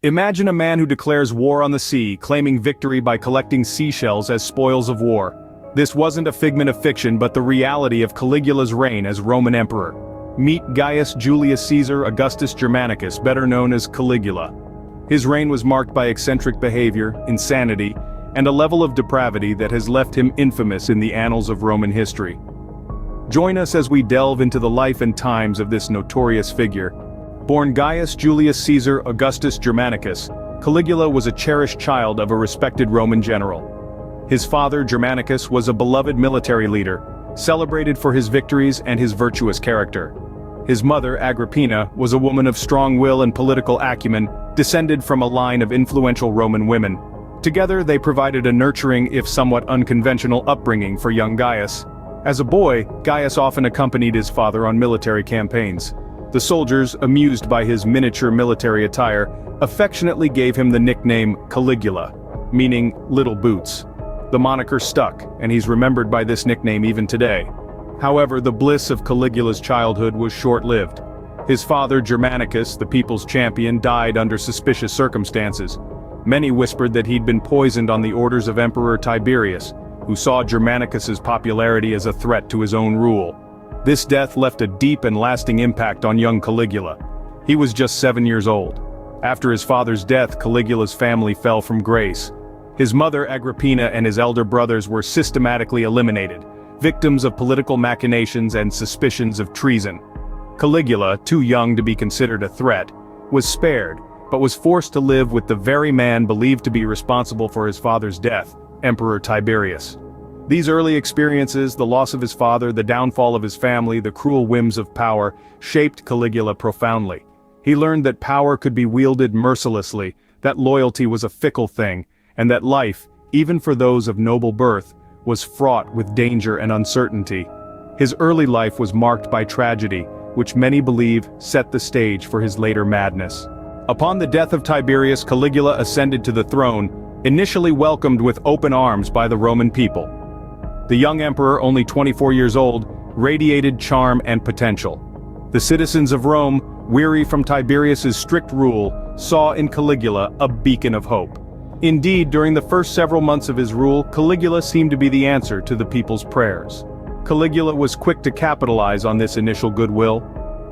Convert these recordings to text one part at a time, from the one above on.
Imagine a man who declares war on the sea, claiming victory by collecting seashells as spoils of war. This wasn't a figment of fiction but the reality of Caligula's reign as Roman emperor. Meet Gaius Julius Caesar Augustus Germanicus, better known as Caligula. His reign was marked by eccentric behavior, insanity, and a level of depravity that has left him infamous in the annals of Roman history. Join us as we delve into the life and times of this notorious figure. Born Gaius Julius Caesar Augustus Germanicus, Caligula was a cherished child of a respected Roman general. His father, Germanicus, was a beloved military leader, celebrated for his victories and his virtuous character. His mother, Agrippina, was a woman of strong will and political acumen, descended from a line of influential Roman women. Together they provided a nurturing if somewhat unconventional upbringing for young Gaius. As a boy, Gaius often accompanied his father on military campaigns. The soldiers, amused by his miniature military attire, affectionately gave him the nickname Caligula, meaning Little Boots. The moniker stuck, and he's remembered by this nickname even today. However, the bliss of Caligula's childhood was short-lived. His father, Germanicus, the people's champion, died under suspicious circumstances. Many whispered that he'd been poisoned on the orders of Emperor Tiberius, who saw Germanicus's popularity as a threat to his own rule. This death left a deep and lasting impact on young Caligula. He was just 7 years old. After his father's death, Caligula's family fell from grace. His mother, Agrippina, and his elder brothers were systematically eliminated, victims of political machinations and suspicions of treason. Caligula, too young to be considered a threat, was spared, but was forced to live with the very man believed to be responsible for his father's death, Emperor Tiberius. These early experiences, the loss of his father, the downfall of his family, the cruel whims of power, shaped Caligula profoundly. He learned that power could be wielded mercilessly, that loyalty was a fickle thing, and that life, even for those of noble birth, was fraught with danger and uncertainty. His early life was marked by tragedy, which many believe set the stage for his later madness. Upon the death of Tiberius, Caligula ascended to the throne, initially welcomed with open arms by the Roman people. The young emperor, only 24 years old, radiated charm and potential. The citizens of Rome, weary from Tiberius's strict rule, saw in Caligula a beacon of hope. Indeed, during the first several months of his rule, Caligula seemed to be the answer to the people's prayers. Caligula was quick to capitalize on this initial goodwill.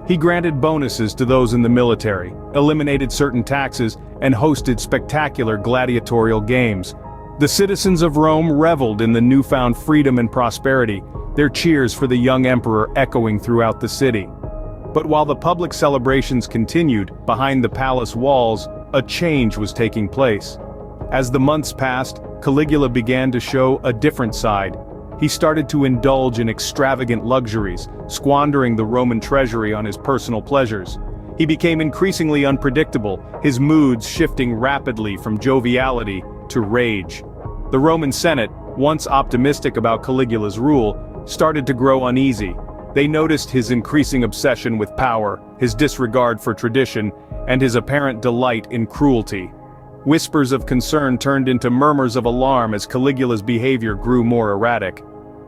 He granted bonuses to those in the military, eliminated certain taxes, and hosted spectacular gladiatorial games. The citizens of Rome reveled in the newfound freedom and prosperity, their cheers for the young emperor echoing throughout the city. But while the public celebrations continued, behind the palace walls, a change was taking place. As the months passed, Caligula began to show a different side. He started to indulge in extravagant luxuries, squandering the Roman treasury on his personal pleasures. He became increasingly unpredictable, his moods shifting rapidly from joviality to rage. The Roman Senate, once optimistic about Caligula's rule, started to grow uneasy. They noticed his increasing obsession with power, his disregard for tradition, and his apparent delight in cruelty. Whispers of concern turned into murmurs of alarm as Caligula's behavior grew more erratic.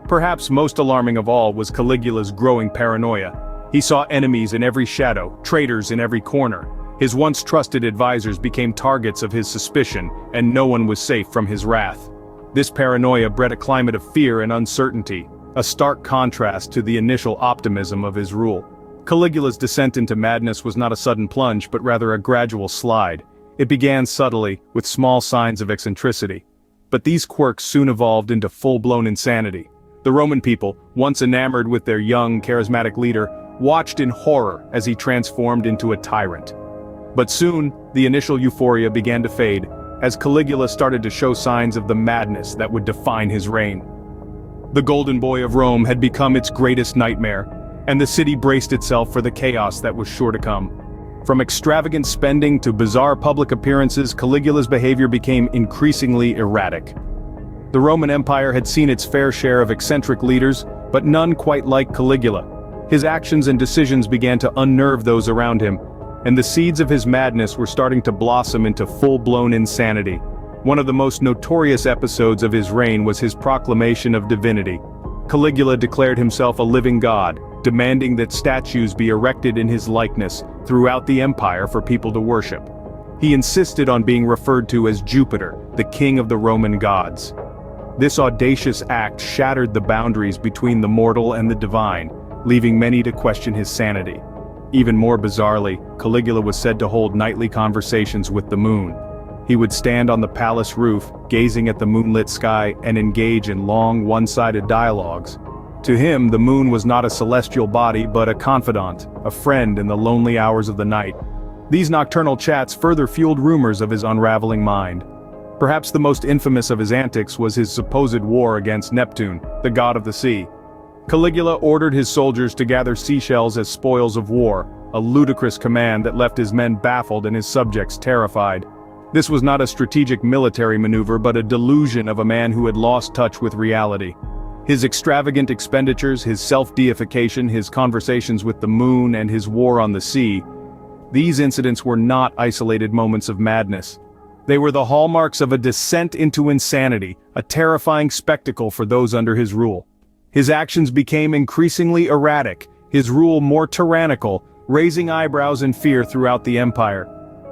Perhaps most alarming of all was Caligula's growing paranoia. He saw enemies in every shadow, traitors in every corner. His once trusted advisors became targets of his suspicion, and no one was safe from his wrath. This paranoia bred a climate of fear and uncertainty, a stark contrast to the initial optimism of his rule. Caligula's descent into madness was not a sudden plunge but rather a gradual slide. It began subtly, with small signs of eccentricity. But these quirks soon evolved into full-blown insanity. The Roman people, once enamored with their young, charismatic leader, watched in horror as he transformed into a tyrant. But soon, the initial euphoria began to fade, as Caligula started to show signs of the madness that would define his reign. The Golden Boy of Rome had become its greatest nightmare, and the city braced itself for the chaos that was sure to come. From extravagant spending to bizarre public appearances, Caligula's behavior became increasingly erratic. The Roman Empire had seen its fair share of eccentric leaders, but none quite like Caligula. His actions and decisions began to unnerve those around him, and the seeds of his madness were starting to blossom into full-blown insanity. One of the most notorious episodes of his reign was his proclamation of divinity. Caligula declared himself a living god, demanding that statues be erected in his likeness throughout the empire for people to worship. He insisted on being referred to as Jupiter, the king of the Roman gods. This audacious act shattered the boundaries between the mortal and the divine, leaving many to question his sanity. Even more bizarrely, Caligula was said to hold nightly conversations with the moon. He would stand on the palace roof, gazing at the moonlit sky, and engage in long, one-sided dialogues. To him, the moon was not a celestial body but a confidant, a friend in the lonely hours of the night. These nocturnal chats further fueled rumors of his unraveling mind. Perhaps the most infamous of his antics was his supposed war against Neptune, the god of the sea. Caligula ordered his soldiers to gather seashells as spoils of war, a ludicrous command that left his men baffled and his subjects terrified. This was not a strategic military maneuver but a delusion of a man who had lost touch with reality. His extravagant expenditures, his self-deification, his conversations with the moon, and his war on the sea, these incidents were not isolated moments of madness. They were the hallmarks of a descent into insanity, a terrifying spectacle for those under his rule. His actions became increasingly erratic, his rule more tyrannical, raising eyebrows and fear throughout the empire.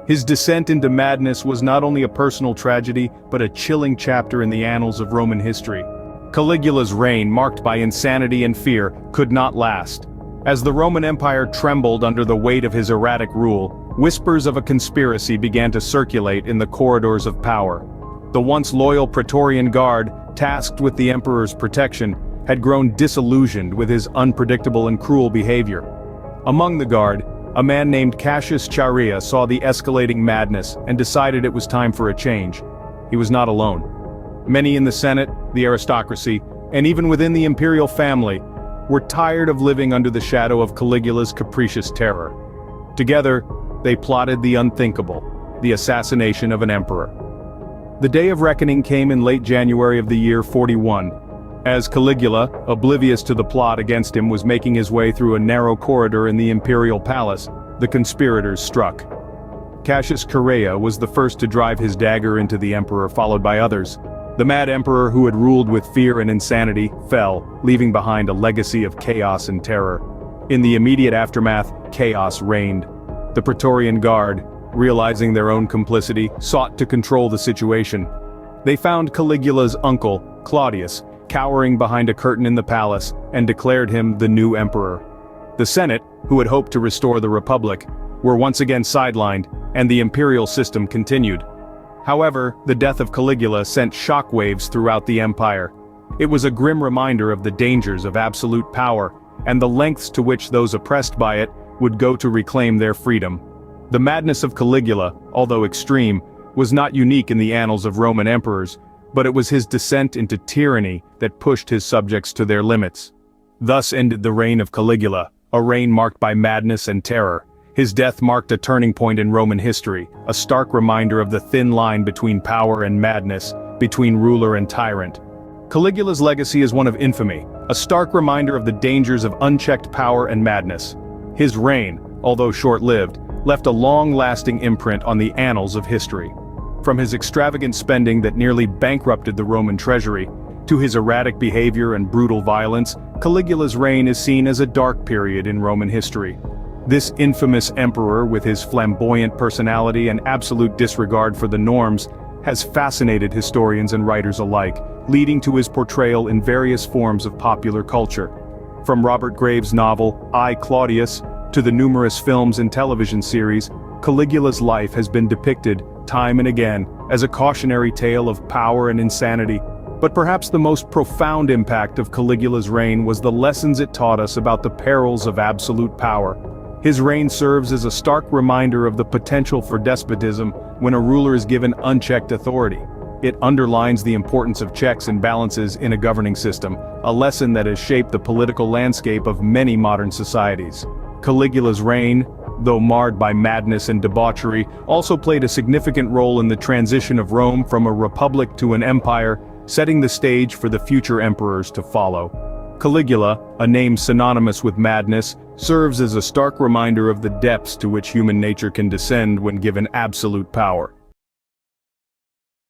His descent into madness was not only a personal tragedy, but a chilling chapter in the annals of Roman history. Caligula's reign, marked by insanity and fear, could not last. As the Roman Empire trembled under the weight of his erratic rule, whispers of a conspiracy began to circulate in the corridors of power. The once loyal Praetorian Guard, tasked with the emperor's protection, had grown disillusioned with his unpredictable and cruel behavior. Among the guard, a man named Cassius Chaerea saw the escalating madness and decided it was time for a change. He was not alone. Many in the Senate, the aristocracy, and even within the imperial family, were tired of living under the shadow of Caligula's capricious terror. Together, they plotted the unthinkable, the assassination of an emperor. The day of reckoning came in late January of the year 41. As Caligula, oblivious to the plot against him, was making his way through a narrow corridor in the imperial palace, the conspirators struck. Cassius Chaerea was the first to drive his dagger into the emperor, followed by others. The mad emperor, who had ruled with fear and insanity, fell, leaving behind a legacy of chaos and terror. In the immediate aftermath, chaos reigned. The Praetorian Guard, realizing their own complicity, sought to control the situation. They found Caligula's uncle, Claudius, cowering behind a curtain in the palace, and declared him the new emperor. The Senate, who had hoped to restore the Republic, were once again sidelined, and the imperial system continued. However, the death of Caligula sent shockwaves throughout the empire. It was a grim reminder of the dangers of absolute power, and the lengths to which those oppressed by it would go to reclaim their freedom. The madness of Caligula, although extreme, was not unique in the annals of Roman emperors, but it was his descent into tyranny that pushed his subjects to their limits. Thus ended the reign of Caligula, a reign marked by madness and terror. His death marked a turning point in Roman history, a stark reminder of the thin line between power and madness, between ruler and tyrant. Caligula's legacy is one of infamy, a stark reminder of the dangers of unchecked power and madness. His reign, although short-lived, left a long-lasting imprint on the annals of history. From his extravagant spending that nearly bankrupted the Roman treasury, to his erratic behavior and brutal violence, Caligula's reign is seen as a dark period in Roman history. This infamous emperor, with his flamboyant personality and absolute disregard for the norms, has fascinated historians and writers alike, leading to his portrayal in various forms of popular culture. From Robert Graves' novel, I, Claudius, to the numerous films and television series, Caligula's life has been depicted, time and again, as a cautionary tale of power and insanity. But perhaps the most profound impact of Caligula's reign was the lessons it taught us about the perils of absolute power. His reign serves as a stark reminder of the potential for despotism when a ruler is given unchecked authority. It underlines the importance of checks and balances in a governing system, a lesson that has shaped the political landscape of many modern societies. Caligula's reign, though marred by madness and debauchery, also played a significant role in the transition of Rome from a republic to an empire, setting the stage for the future emperors to follow. Caligula, a name synonymous with madness, serves as a stark reminder of the depths to which human nature can descend when given absolute power.